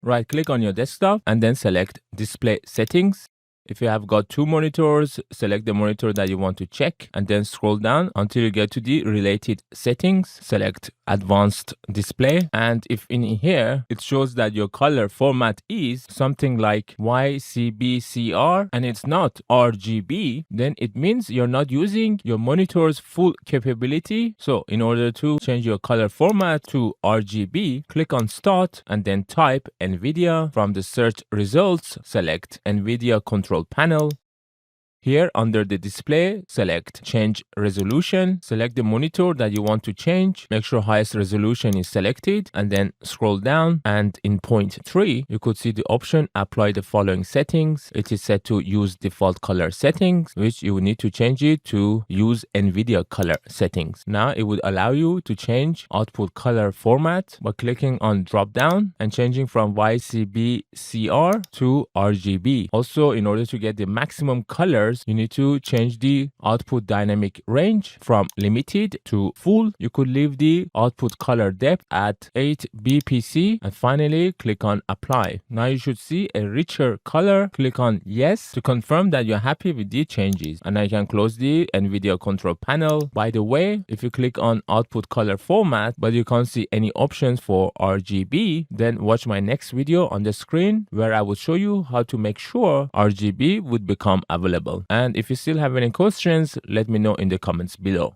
Right click on your desktop and then select Display Settings. If you have got two monitors, select the monitor that you want to check and then scroll down until you get to the related settings. Select Advanced Display, and if in here it shows that your color format is something like YCBCR and it's not RGB, then it means you're not using your monitor's full capability. So in order to change your color format to RGB, click on Start and then type NVIDIA. From the search results, select NVIDIA Control Panel. Here under the display, select Change Resolution. Select the monitor that you want to change. Make sure highest resolution is selected and then scroll down, and in point 3 you could see the option Apply the following settings. It is set to use default color settings, which you will need to change it to use NVIDIA color settings. Now it would allow you to change output color format by clicking on drop down and changing from YCBCR to RGB. Also, in order to get the maximum color, you need to change the output dynamic range from limited to full. You could leave the output color depth at 8 bpc and finally click on apply. Now you should see a richer color. Click on yes to confirm that you're happy with the changes, and I can close the NVIDIA Control Panel. By the way, if you click on output color format but you can't see any options for RGB, then watch my next video on the screen where I will show you how to make sure RGB would become available. And if you still have any questions, let me know in the comments below.